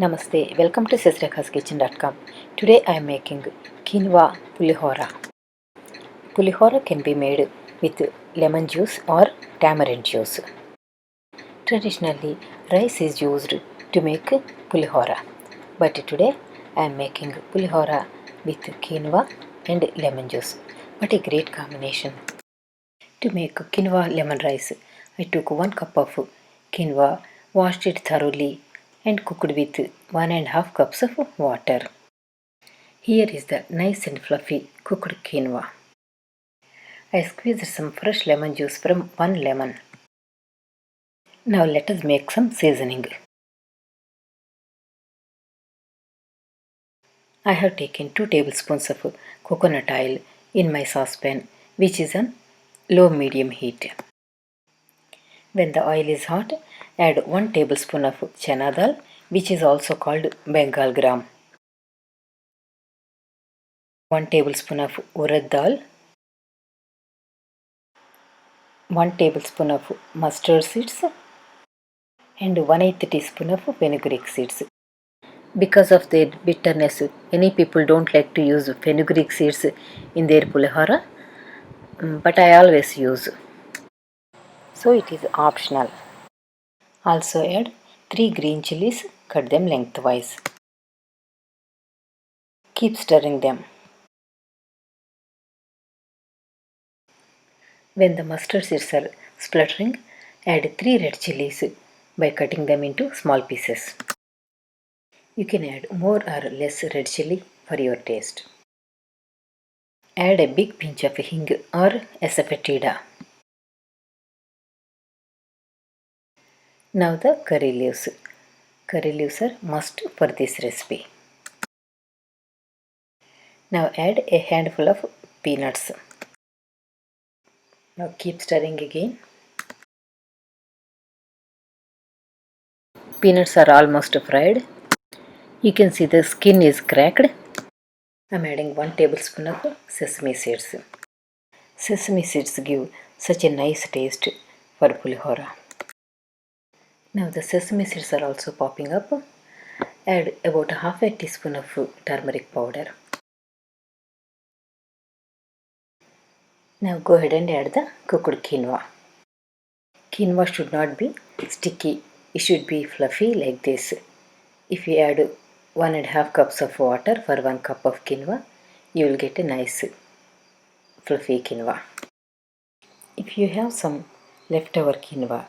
Namaste, welcome to sisterkitchen.com. Today I am making Quinoa Pulihora. Pulihora can be made with lemon juice or tamarind juice. Traditionally, rice is used to make Pulihora, but today I am making Pulihora with quinoa and lemon juice. What a great combination! To make Quinoa Lemon Rice, I took 1 cup of quinoa, washed it thoroughly and cooked with 1.5 cups of water. Here is the nice and fluffy cooked quinoa. I squeezed some fresh lemon juice from 1 lemon. Now let us make some seasoning. I have taken 2 tablespoons of coconut oil in my saucepan, which is on low-medium heat. When the oil is hot, add 1 tablespoon of chana dal, which is also called Bengal gram, 1 tablespoon of urad dal, 1 tablespoon of mustard seeds, and 1/8 teaspoon of fenugreek seeds. Because of their bitterness, many people don't like to use fenugreek seeds in their pulihora, but I always use. So it is optional. Also add 3 green chilies, cut them lengthwise. Keep stirring them. When the mustard seeds are spluttering, add 3 red chilies by cutting them into small pieces. You can add more or less red chili for your taste. Add a big pinch of hing or asafoetida. Now the curry leaves. Curry leaves are must for this recipe. Now add a handful of peanuts. Now keep stirring again. Peanuts are almost fried. You can see the skin is cracked. I am adding 1 tablespoon of sesame seeds. Sesame seeds give such a nice taste for pulihora. Now the sesame seeds are also popping up. Add about half a teaspoon of turmeric powder. Now go ahead and add the cooked quinoa. Quinoa should not be sticky. It should be fluffy like this. If you add 1.5 cups of water for 1 cup of quinoa, you will get a nice fluffy quinoa. If you have some leftover quinoa,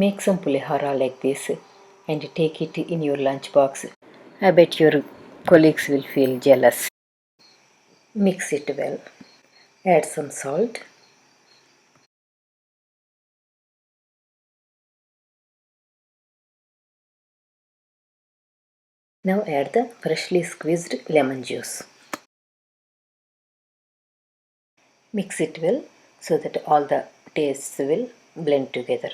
make some pulihora like this and take it in your lunch box. I bet your colleagues will feel jealous. Mix it well. Add some salt. Now add the freshly squeezed lemon juice. Mix it well so that all the tastes will blend together.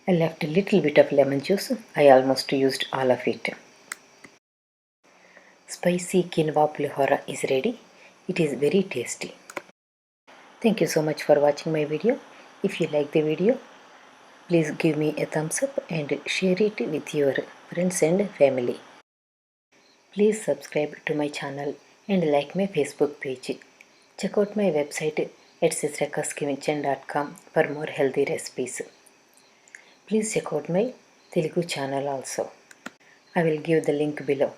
I left a little bit of lemon juice. I almost used all of it. Spicy quinoa pulihora is ready. It is very tasty. Thank you so much for watching my video. If you like the video, please give me a thumbs up and share it with your friends and family. Please subscribe to my channel and like my Facebook page. Check out my website at sisterkitchen.com for more healthy recipes. Please check out my Telugu channel also. I will give the link below.